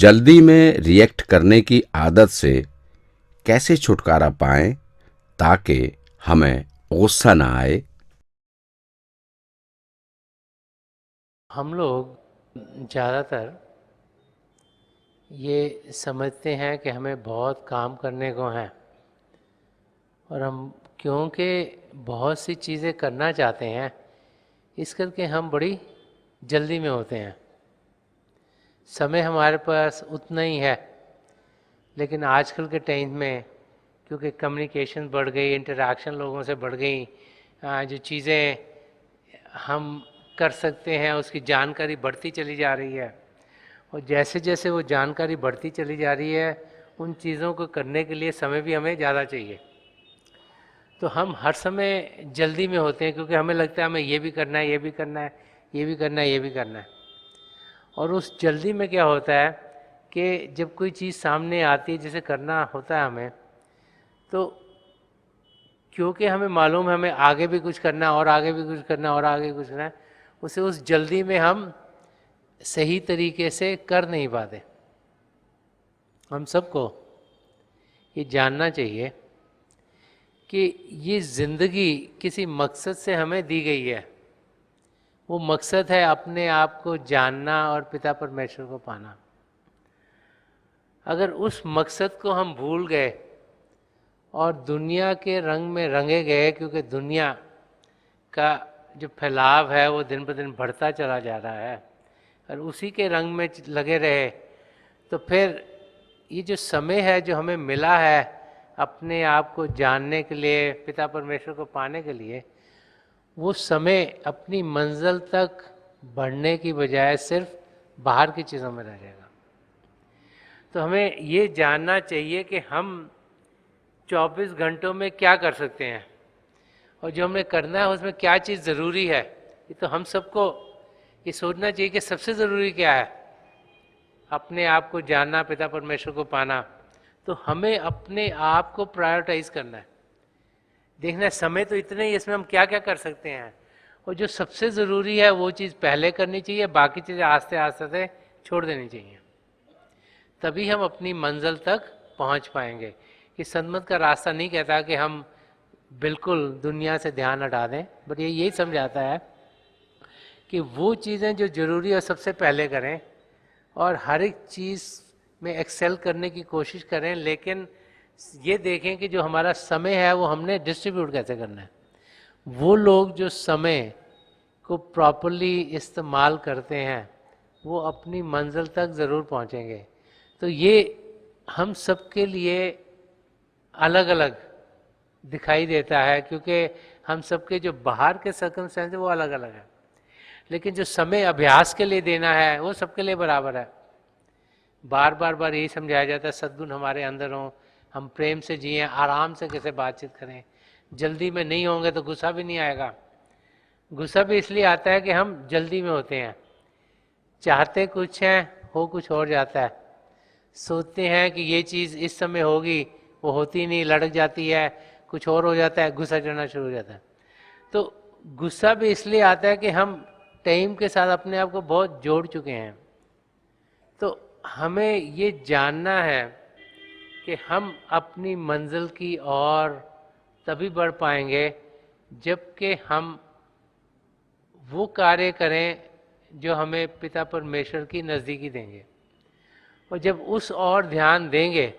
जल्दी में रिएक्ट करने की आदत से कैसे छुटकारा पाएं ताकि हमें गुस्सा ना आए। हम लोग ज़्यादातर ये समझते हैं कि हमें बहुत काम करने को हैं और हम क्योंकि बहुत सी चीज़ें करना चाहते हैं इस करके हम बड़ी जल्दी में होते हैं। समय हमारे पास उतना ही है, लेकिन आजकल के टाइम में क्योंकि कम्युनिकेशन बढ़ गई, इंटरेक्शन लोगों से बढ़ गई, जो चीज़ें हम कर सकते हैं उसकी जानकारी बढ़ती चली जा रही है और जैसे जैसे वो जानकारी बढ़ती चली जा रही है उन चीज़ों को करने के लिए समय भी हमें ज़्यादा चाहिए। तो हम हर समय जल्दी में होते हैं क्योंकि हमें लगता है हमें ये भी करना है, ये भी करना है, ये भी करना है, ये भी करना है। और उस जल्दी में क्या होता है कि जब कोई चीज़ सामने आती है जिसे करना होता है हमें, तो क्योंकि हमें मालूम है हमें आगे भी कुछ करना है और आगे भी कुछ करना है और आगे कुछ करना है, उसे उस जल्दी में हम सही तरीके से कर नहीं पाते। हम सबको ये जानना चाहिए कि ये ज़िंदगी किसी मकसद से हमें दी गई है। वो मकसद है अपने आप को जानना और पिता परमेश्वर को पाना। अगर उस मकसद को हम भूल गए और दुनिया के रंग में रंगे गए, क्योंकि दुनिया का जो फैलाव है वो दिन ब दिन बढ़ता चला जा रहा है और उसी के रंग में लगे रहे, तो फिर ये जो समय है जो हमें मिला है अपने आप को जानने के लिए, पिता परमेश्वर को पाने के लिए, वो समय अपनी मंजिल तक बढ़ने की बजाय सिर्फ बाहर की चीज़ों में रह जाएगा। तो हमें ये जानना चाहिए कि हम 24 घंटों में क्या कर सकते हैं और जो हमें करना है उसमें क्या चीज़ ज़रूरी है। ये तो हम सबको ये सोचना चाहिए कि सबसे ज़रूरी क्या है। अपने आप को जानना, पिता परमेश्वर को पाना, तो हमें अपने आप को प्रायोरिटाइज करना है। देखना है समय तो इतने ही, इसमें हम क्या क्या कर सकते हैं और जो सबसे ज़रूरी है वो चीज़ पहले करनी चाहिए, बाकी चीज़ें आस्ते आस्ते से छोड़ देनी चाहिए। तभी हम अपनी मंजिल तक पहुंच पाएंगे। कि सन्मत का रास्ता नहीं कहता कि हम बिल्कुल दुनिया से ध्यान हटा दें, बट ये यही समझाता है कि वो चीज़ें जो ज़रूरी है सबसे पहले करें और हर एक चीज़ में एक्सेल करने की कोशिश करें, लेकिन ये देखें कि जो हमारा समय है वो हमने डिस्ट्रीब्यूट कैसे करना है। वो लोग जो समय को प्रॉपरली इस्तेमाल करते हैं वो अपनी मंजिल तक ज़रूर पहुंचेंगे। तो ये हम सबके लिए अलग अलग दिखाई देता है क्योंकि हम सबके जो बाहर के सर्कमस्टेंस है वो अलग अलग है, लेकिन जो समय अभ्यास के लिए देना है वो सबके लिए बराबर है। बार बार बार यही समझाया जाता है सद्गुण हमारे अंदर हों, हम प्रेम से जिए, आराम से कैसे बातचीत करें, जल्दी में नहीं होंगे तो गुस्सा भी नहीं आएगा। गुस्सा भी इसलिए आता है कि हम जल्दी में होते हैं, चाहते कुछ हैं हो कुछ और जाता है, सोचते हैं कि ये चीज़ इस समय होगी वो होती नहीं, लड़क जाती है, कुछ और हो जाता है, गुस्सा चढ़ना शुरू हो जाता है। तो गुस्सा भी इसलिए आता है कि हम टाइम के साथ अपने आप को बहुत जोड़ चुके हैं। तो हमें ये जानना है कि हम अपनी मंजिल की ओर तभी बढ़ पाएंगे जबकि हम वो कार्य करें जो हमें पिता परमेश्वर की नज़दीकी देंगे। और जब उस ओर ध्यान देंगे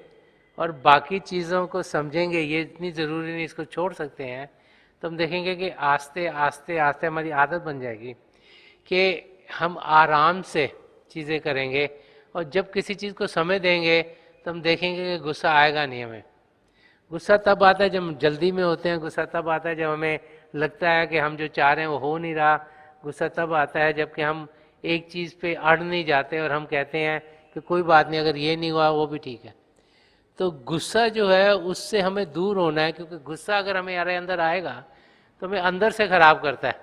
और बाकी चीज़ों को समझेंगे ये इतनी ज़रूरी नहीं, इसको छोड़ सकते हैं, तो हम देखेंगे कि आस्ते आस्ते आस्ते हमारी आदत बन जाएगी कि हम आराम से चीज़ें करेंगे। और जब किसी चीज़ को समय देंगे तो हम देखेंगे कि गुस्सा आएगा नहीं हमें। गुस्सा तब आता है जब हम जल्दी में होते हैं, गुस्सा तब आता है जब हमें लगता है कि हम जो चाह रहे हैं वो हो नहीं रहा, गुस्सा तब आता है जबकि हम एक चीज़ पे अड़ नहीं जाते और हम कहते हैं कि कोई बात नहीं, अगर ये नहीं हुआ वो भी ठीक है। तो गुस्सा जो है उससे हमें दूर होना है, क्योंकि गुस्सा अगर हमारे अंदर आएगा तो हमें अंदर से ख़राब करता है।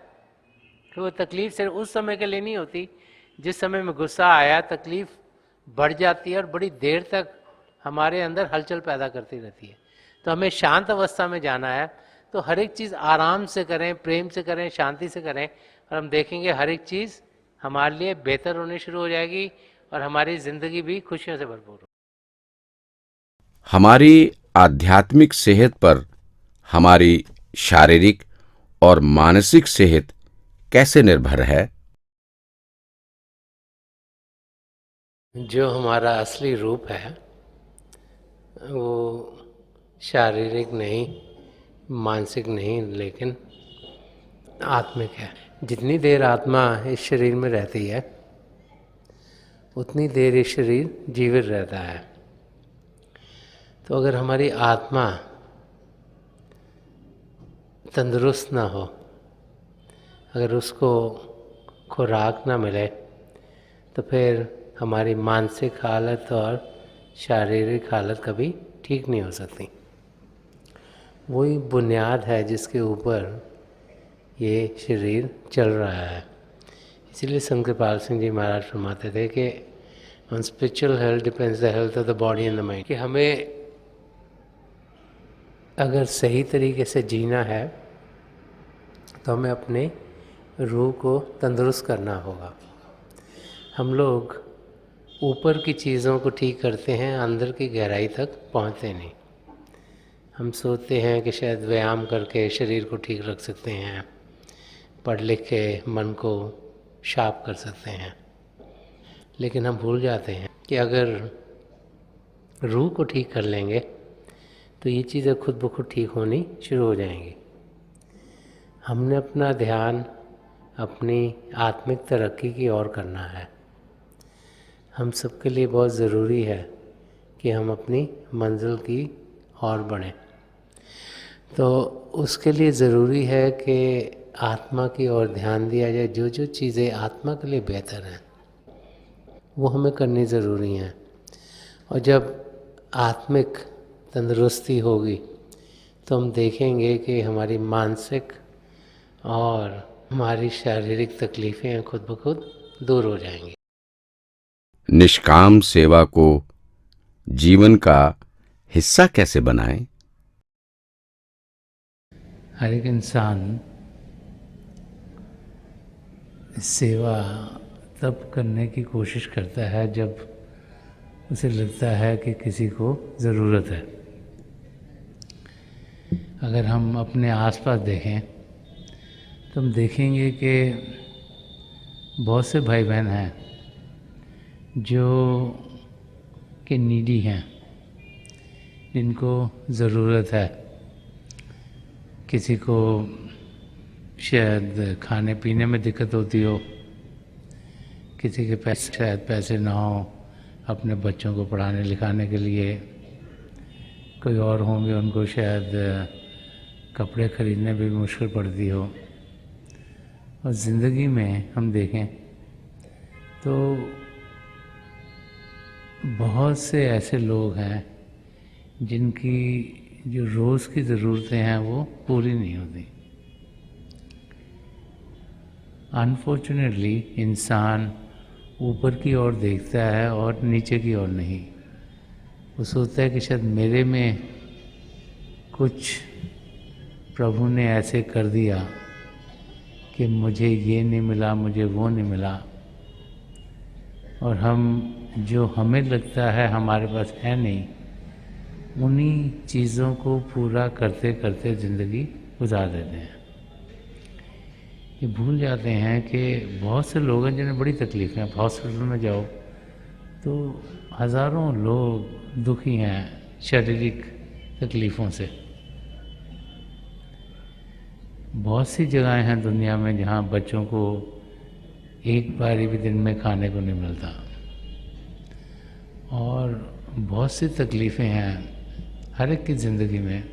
तो वो तकलीफ़ सिर्फ उस समय के लिए नहीं होती, जिस समय में गुस्सा आया तकलीफ़ बढ़ जाती है और बड़ी देर तक हमारे अंदर हलचल पैदा करती रहती है। तो हमें शांत अवस्था में जाना है, तो हर एक चीज़ आराम से करें, प्रेम से करें, शांति से करें, और हम देखेंगे हर एक चीज़ हमारे लिए बेहतर होनी शुरू हो जाएगी और हमारी ज़िंदगी भी खुशियों से भरपूर हो। हमारी आध्यात्मिक सेहत पर हमारी शारीरिक और मानसिक सेहत कैसे निर्भर है? जो हमारा असली रूप है वो शारीरिक नहीं, मानसिक नहीं, लेकिन आत्मिक है। जितनी देर आत्मा इस शरीर में रहती है उतनी देर ये शरीर जीवित रहता है। तो अगर हमारी आत्मा तंदुरुस्त ना हो, अगर उसको खुराक ना मिले, तो फिर हमारी मानसिक हालत और शारीरिक हालत कभी ठीक नहीं हो सकती। वही बुनियाद है जिसके ऊपर ये शरीर चल रहा है। इसीलिए संत कृपाल सिंह जी महाराज फरमाते थे कि on spiritual health depends the health of the body and the mind. कि हमें अगर सही तरीके से जीना है तो हमें अपने रूह को तंदुरुस्त करना होगा। हम लोग ऊपर की चीज़ों को ठीक करते हैं, अंदर की गहराई तक पहुंचते नहीं। हम सोचते हैं कि शायद व्यायाम करके शरीर को ठीक रख सकते हैं, पढ़ लिख के मन को शार्प कर सकते हैं, लेकिन हम भूल जाते हैं कि अगर रूह को ठीक कर लेंगे तो ये चीज़ें खुद ब खुद ठीक होनी शुरू हो जाएंगी। हमने अपना ध्यान अपनी आत्मिक तरक्की की ओर करना है। हम सबके लिए बहुत ज़रूरी है कि हम अपनी मंजिल की ओर बढ़ें। तो उसके लिए ज़रूरी है कि आत्मा की ओर ध्यान दिया जाए। जो जो चीज़ें आत्मा के लिए बेहतर हैं वो हमें करनी ज़रूरी हैं। और जब आत्मिक तंदुरुस्ती होगी तो हम देखेंगे कि हमारी मानसिक और हमारी शारीरिक तकलीफ़ें खुद ब खुद दूर हो जाएंगी। निष्काम सेवा को जीवन का हिस्सा कैसे बनाएं? हर एक इंसान सेवा तब करने की कोशिश करता है जब उसे लगता है कि किसी को ज़रूरत है। अगर हम अपने आसपास देखें तो हम देखेंगे कि बहुत से भाई बहन हैं जो कि नीडी हैं, जिनको ज़रूरत है। किसी को शायद खाने पीने में दिक्कत होती हो, किसी के पैसे शायद पैसे ना हो अपने बच्चों को पढ़ाने लिखाने के लिए, कोई और होंगे उनको शायद कपड़े खरीदने भी मुश्किल पड़ती हो। और ज़िंदगी में हम देखें तो बहुत से ऐसे लोग हैं जिनकी जो रोज़ की ज़रूरतें हैं वो पूरी नहीं होती। अनफॉर्चुनेटली इंसान ऊपर की ओर देखता है और नीचे की ओर नहीं। वो सोचता है कि शायद मेरे में कुछ प्रभु ने ऐसे कर दिया कि मुझे ये नहीं मिला, मुझे वो नहीं मिला। और हम जो हमें लगता है हमारे पास है नहीं, उन्हीं चीज़ों को पूरा करते करते ज़िंदगी गुजार देते हैं। ये भूल जाते हैं कि बहुत से लोग हैं जिन्हें बड़ी तकलीफ़ें हैं। हॉस्पिटल में जाओ तो हज़ारों लोग दुखी हैं शारीरिक तकलीफ़ों से। बहुत सी जगहें हैं दुनिया में जहाँ बच्चों को एक बारी भी दिन में खाने को नहीं मिलता। और बहुत सी तकलीफ़ें हैं हर एक की ज़िंदगी में,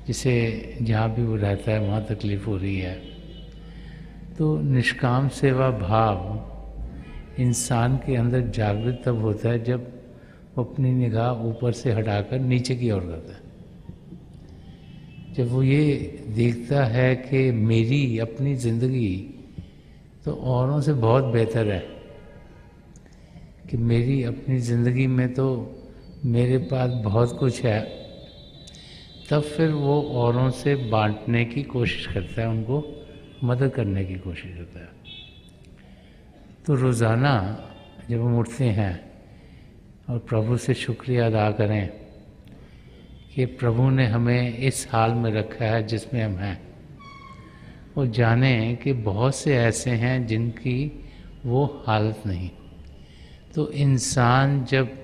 जिसे जहाँ भी वो रहता है वहाँ तकलीफ़ हो रही है। तो निष्काम सेवा भाव इंसान के अंदर जागृत तब होता है जब वो अपनी निगाह ऊपर से हटाकर नीचे की ओर करता है। जब वो ये देखता है कि मेरी अपनी ज़िंदगी तो औरों से बहुत बेहतर है, कि मेरी अपनी ज़िंदगी में तो मेरे पास बहुत कुछ है, तब फिर वो औरों से बांटने की कोशिश करता है, उनको मदद करने की कोशिश करता है। तो रोज़ाना जब हम उठते हैं और प्रभु से शुक्रिया अदा करें कि प्रभु ने हमें इस हाल में रखा है जिसमें हम हैं, और जानें कि बहुत से ऐसे हैं जिनकी वो हालत नहीं। तो इंसान जब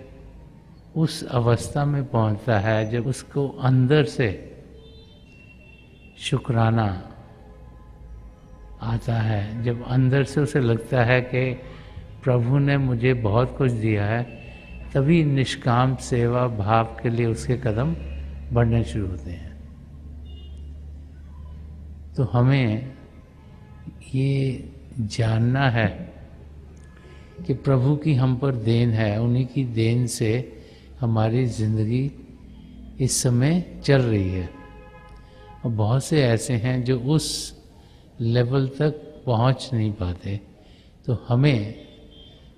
उस अवस्था में पहुंचता है, जब उसको अंदर से शुक्राना आता है, जब अंदर से उसे लगता है कि प्रभु ने मुझे बहुत कुछ दिया है, तभी निष्काम सेवा भाव के लिए उसके कदम बढ़ने शुरू होते हैं। तो हमें ये जानना है कि प्रभु की हम पर देन है, उन्हीं की देन से हमारी ज़िंदगी इस समय चल रही है। और बहुत से ऐसे हैं जो उस लेवल तक पहुंच नहीं पाते। तो हमें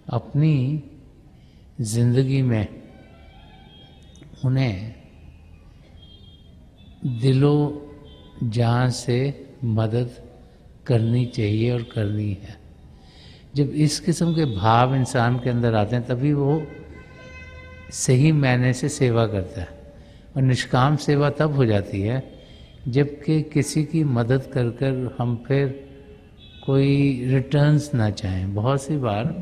अपनी ज़िंदगी में उन्हें दिलो जान से मदद करनी चाहिए और करनी है। जब इस किस्म के भाव इंसान के अंदर आते हैं तभी वो सही मायने से सेवा करता है। और निष्काम सेवा तब हो जाती है जबकि किसी की मदद कर कर हम फिर कोई रिटर्न्स ना चाहें। बहुत सी बार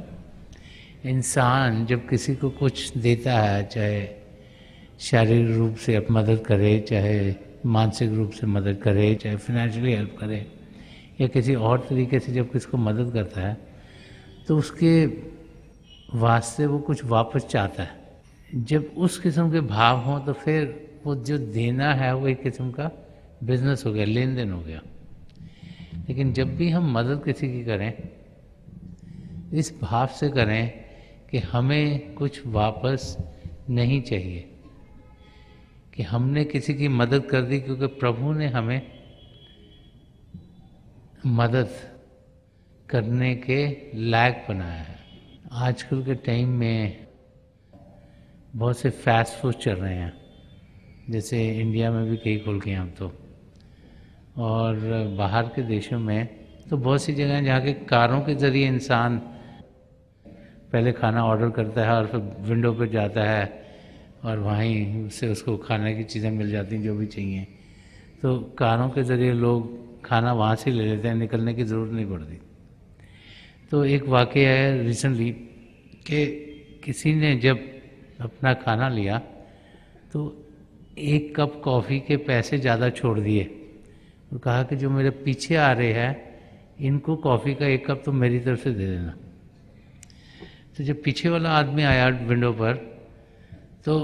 इंसान जब किसी को कुछ देता है, चाहे शारीरिक रूप से मदद करे, चाहे मानसिक रूप से मदद करे, चाहे फाइनेंशियली हेल्प करे, या किसी और तरीके से जब किसी को मदद करता है तो उसके वास्ते वो कुछ वापस चाहता है। जब उस किस्म के भाव हों तो फिर वो जो देना है वो एक किस्म का बिजनेस हो गया, लेन देन हो गया। लेकिन जब भी हम मदद किसी की करें, इस भाव से करें कि हमें कुछ वापस नहीं चाहिए, कि हमने किसी की मदद कर दी क्योंकि प्रभु ने हमें मदद करने के लायक बनाया है। आजकल के टाइम में बहुत से फास्ट फूड चल रहे हैं, जैसे इंडिया में भी कई खुल गए हैं अब तो, और बाहर के देशों में तो बहुत सी जगह हैं जहाँ के कारों के ज़रिए इंसान पहले खाना ऑर्डर करता है और फिर विंडो पर जाता है और वहीं से उसको खाने की चीज़ें मिल जाती हैं जो भी चाहिए। तो कारों के ज़रिए लोग खाना वहाँ से ले लेते हैं, निकलने की ज़रूरत नहीं पड़ती। तो एक वाक़या है रिसेंटली कि किसी ने जब अपना खाना लिया तो एक कप कॉफ़ी के पैसे ज़्यादा छोड़ दिए और कहा कि जो मेरे पीछे आ रहे हैं इनको कॉफ़ी का एक कप तो मेरी तरफ से दे देना। तो जब पीछे वाला आदमी आया विंडो पर तो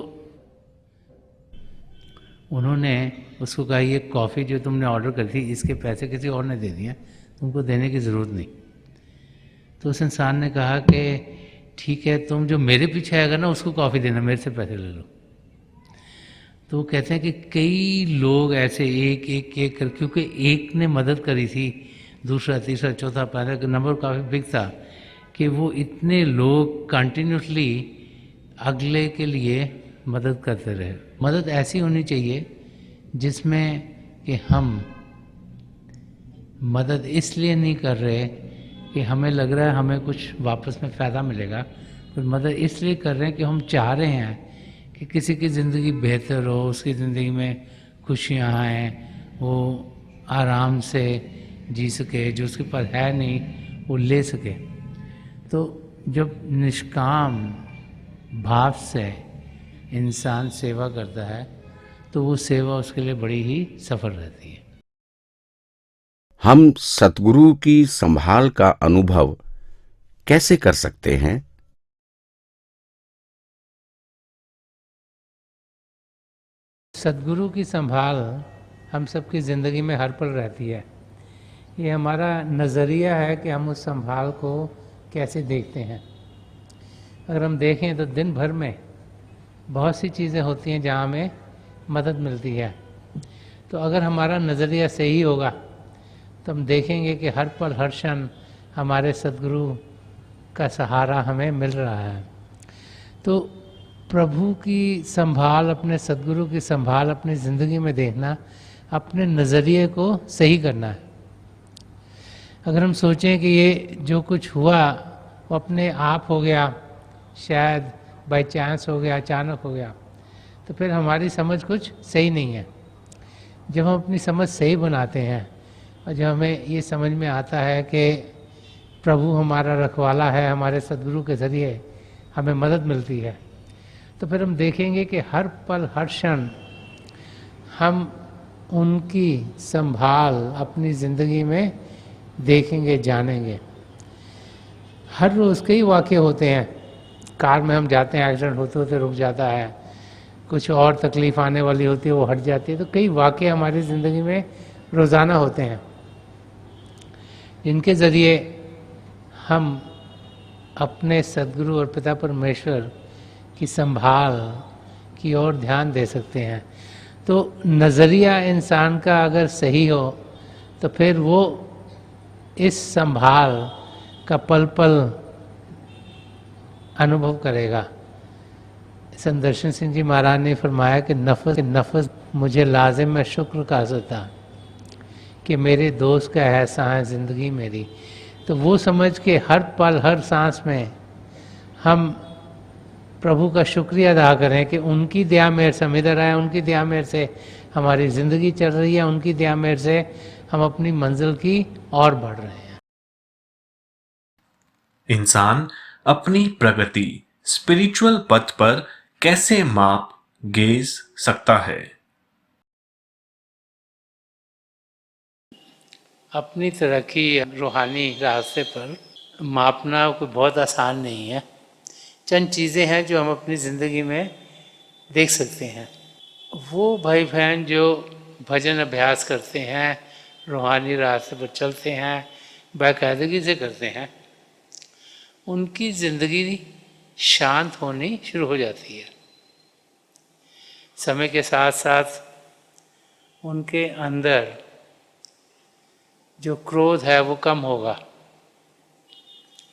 उन्होंने उसको कहा ये कॉफ़ी जो तुमने ऑर्डर करी थी इसके पैसे किसी और ने दे दिए, तुमको देने की ज़रूरत नहीं। तो उस इंसान ने कहा कि ठीक है, तुम जो मेरे पीछे आएगा ना उसको कॉफ़ी देना, मेरे से पैसे ले लो। तो वो कहते हैं कि कई लोग ऐसे एक एक एक कर, क्योंकि एक ने मदद करी थी, दूसरा तीसरा चौथा पाँचवा का नंबर काफ़ी बिग था कि वो इतने लोग कंटिन्यूसली अगले के लिए मदद करते रहे। मदद ऐसी होनी चाहिए जिसमें कि हम मदद इसलिए नहीं कर रहे कि हमें लग रहा है हमें कुछ वापस में फ़ायदा मिलेगा, पर मदद इसलिए कर रहे हैं कि हम चाह रहे हैं कि किसी की ज़िंदगी बेहतर हो, उसकी ज़िंदगी में खुशियाँ आएँ, वो आराम से जी सके, जो उसके पास है नहीं वो ले सके। तो जब निष्काम भाव से इंसान सेवा करता है तो वो सेवा उसके लिए बड़ी ही सफल रहती है। हम सतगुरु की संभाल का अनुभव कैसे कर सकते हैं? सतगुरु की संभाल हम सबकी ज़िंदगी में हर पल रहती है। ये हमारा नज़रिया है कि हम उस संभाल को कैसे देखते हैं। अगर हम देखें तो दिन भर में बहुत सी चीज़ें होती हैं जहाँ हमें मदद मिलती है। तो अगर हमारा नज़रिया सही होगा तो हम देखेंगे कि हर पल हर क्षण हमारे सतगुरु का सहारा हमें मिल रहा है। तो प्रभु की संभाल, अपने सतगुरु की संभाल अपनी ज़िंदगी में देखना, अपने नज़रिए को सही करना है। अगर हम सोचें कि ये जो कुछ हुआ वो अपने आप हो गया, शायद बाई चांस हो गया, अचानक हो गया, तो फिर हमारी समझ कुछ सही नहीं है। जब हम अपनी समझ सही बनाते हैं और जब हमें ये समझ में आता है कि प्रभु हमारा रखवाला है, हमारे सदगुरु के ज़रिए हमें मदद मिलती है, तो फिर हम देखेंगे कि हर पल हर क्षण हम उनकी संभाल अपनी ज़िंदगी में देखेंगे, जानेंगे। हर रोज़ कई वाक़ये होते हैं, कार में हम जाते हैं, एक्सीडेंट होते होते रुक जाता है, कुछ और तकलीफ़ आने वाली होती है वो हट जाती है। तो कई वाक़ये हमारी ज़िंदगी में रोज़ाना होते हैं जिनके ज़रिए हम अपने सद्गुरु और पिता परमेश्वर की संभाल की ओर ध्यान दे सकते हैं। तो नज़रिया इंसान का अगर सही हो तो फिर वो इस संभाल का पल पल अनुभव करेगा। संत दर्शन सिंह जी महाराज ने फरमाया कि नफस मुझे लाजिम में शुक्र का सता कि मेरे दोस्त का ऐसा है ज़िंदगी मेरी। तो वो समझ के हर पल हर सांस में हम प्रभु का शुक्रिया अदा करें कि उनकी दया मेहर से हम इधर आए, उनकी दया मेहर से हमारी ज़िंदगी चल रही है, उनकी दया मेहर से हम अपनी मंजिल की ओर बढ़ रहे हैं। इंसान अपनी प्रगति स्पिरिचुअल पथ पर कैसे माप गेज सकता है? अपनी तरक्की रूहानी रास्ते पर मापना कोई बहुत आसान नहीं है। चंद चीज़ें हैं जो हम अपनी ज़िंदगी में देख सकते हैं। वो भाई बहन जो भजन अभ्यास करते हैं, रूहानी रास्ते पर चलते हैं, बाकायदगी से करते हैं, उनकी ज़िंदगी शांत होनी शुरू हो जाती है। समय के साथ साथ उनके अंदर जो क्रोध है वो कम होगा।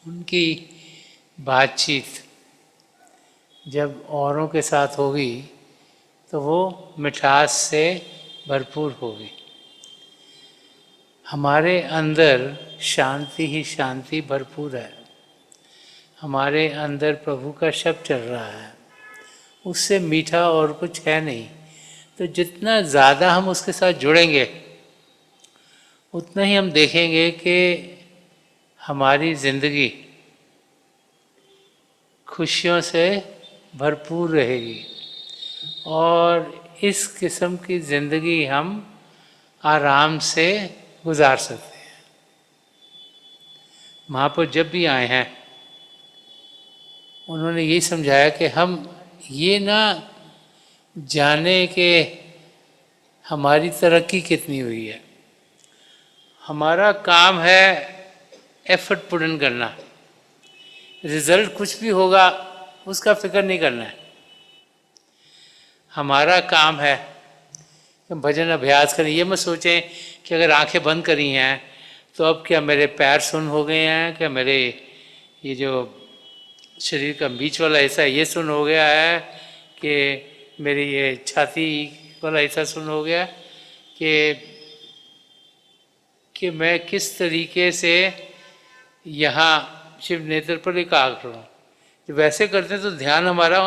उनकी बातचीत जब औरों के साथ होगी तो वो मिठास से भरपूर होगी। हमारे अंदर शांति ही शांति भरपूर है। हमारे अंदर प्रभु का शब्द चल रहा है, उससे मीठा और कुछ है नहीं। तो जितना ज़्यादा हम उसके साथ जुड़ेंगे उतना ही हम देखेंगे कि हमारी ज़िंदगी खुशियों से भरपूर रहेगी और इस किस्म की ज़िंदगी हम आराम से गुजार सकते हैं। महापुरुष जब भी आए हैं उन्होंने यही समझाया कि हम ये ना जाने कि हमारी तरक्की कितनी हुई है। हमारा काम है एफर्ट पुट इन करना, रिजल्ट कुछ भी होगा उसका फिक्र नहीं करना है। हमारा काम है कि भजन अभ्यास करें। ये मत सोचें कि अगर आंखें बंद करी हैं तो अब क्या मेरे पैर सुन्न हो गए हैं, क्या मेरे ये जो शरीर का बीच वाला हिस्सा ये सुन्न हो गया है, कि मेरी ये छाती वाला हिस्सा सुन्न हो गया, कि मैं किस तरीके से यहाँ शिव नेत्र पर एकाग्र हूँ। जब वैसे करते हैं तो ध्यान हमारा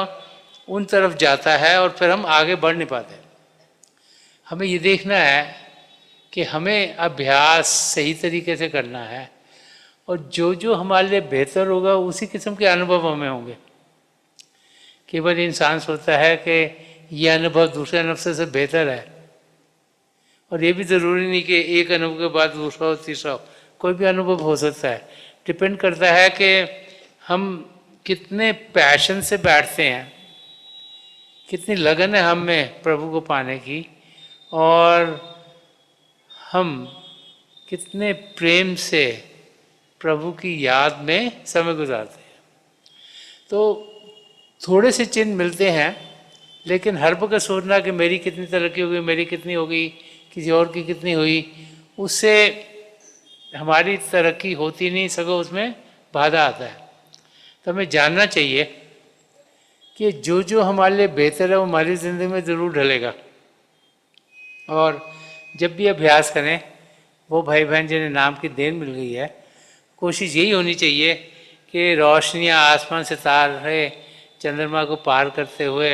उन तरफ जाता है और फिर हम आगे बढ़ नहीं पाते। हमें ये देखना है कि हमें अभ्यास सही तरीके से करना है और जो जो हमारे लिए बेहतर होगा उसी किस्म के अनुभव हमें होंगे। केवल इंसान सोचता है कि ये अनुभव दूसरे अनुभव से बेहतर है, और ये भी ज़रूरी नहीं कि एक अनुभव के बाद दूसरा हो तीसरा हो, कोई भी अनुभव हो सकता है। डिपेंड करता है कि हम कितने पैशन से बैठते हैं, कितनी लगन है हम में प्रभु को पाने की, और हम कितने प्रेम से प्रभु की याद में समय गुजारते हैं। तो थोड़े से चिन्ह मिलते हैं, लेकिन हर वक्त सोचना कि मेरी कितनी तरक्की होगी, मेरी कितनी होगी, किसी और की कितनी हुई, उससे हमारी तरक्की होती नहीं, सगों उसमें बाधा आता है। तो हमें जानना चाहिए कि जो जो हमारे लिए बेहतर है वो हमारी ज़िंदगी में ज़रूर ढलेगा। और जब भी अभ्यास करें, वो भाई बहन जिन्हें नाम की देन मिल गई है, कोशिश यही होनी चाहिए कि रोशनियाँ आसमान से तारे चंद्रमा को पार करते हुए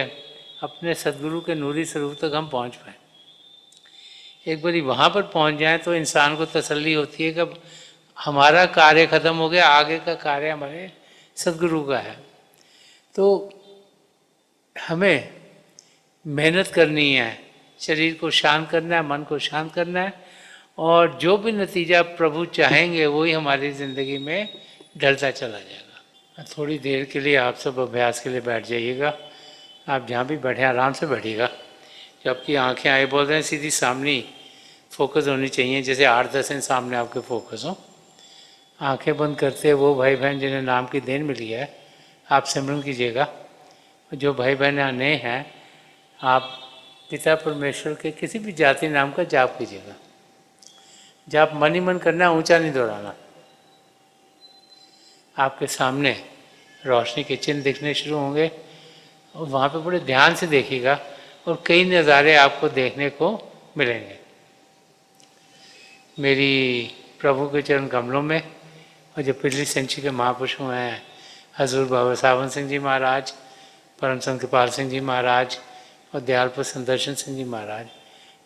अपने सदगुरु के नूरी स्वरूप तक हम पहुंच पाए। एक बारी वहाँ पर पहुंच जाएं तो इंसान को तसल्ली होती है कि हमारा कार्य खत्म हो गया, आगे का कार्य हमारे सदगुरु का है। तो हमें मेहनत करनी है, शरीर को शांत करना है, मन को शांत करना है, और जो भी नतीजा प्रभु चाहेंगे वही हमारी ज़िंदगी में ढलता चला जाएगा। थोड़ी देर के लिए आप सब अभ्यास के लिए बैठ जाइएगा। आप जहाँ भी बैठे आराम से बैठिएगा। जो आपकी आंखें आए बोल रहे हैं सीधी सामने फोकस होनी चाहिए, जैसे 8-10 दिन सामने आपके फोकस हो। आंखें बंद करते वो भाई बहन जिन्हें नाम की देन मिली है आप सिमरन कीजिएगा। जो भाई बहन यहाँ नए हैं आप पिता परमेश्वर के किसी भी जाति नाम का जाप कीजिएगा। जाप मन ही मन करना, ऊंचा नहीं दोहराना। आपके सामने रोशनी के चिन्ह दिखने शुरू होंगे और वहाँ पे बड़े ध्यान से देखिएगा और कई नज़ारे आपको देखने को मिलेंगे। मेरी प्रभु के चरण कमलों में और जो पिछली संची के महापुरुष हैं हजूर बाबा सावन सिंह जी महाराज, परम संत कृपाल सिंह जी महाराज और दयालपुर संदर्शन सिंह जी महाराज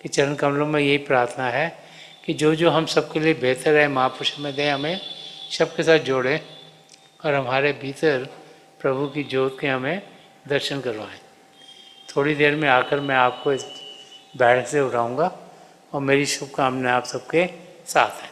के चरण कमलों में यही प्रार्थना है कि जो जो हम सबके लिए बेहतर है महापुरुष में दें, हमें सबके साथ जोड़े और हमारे भीतर प्रभु की ज्योत के हमें दर्शन करवाएं। थोड़ी देर में आकर मैं आपको इस बैठक से उठाऊंगा और मेरी शुभकामनाएं आप सबके साथ हैं।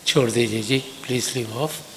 छोड़ दीजिए जी, प्लीज़ लीव ऑफ।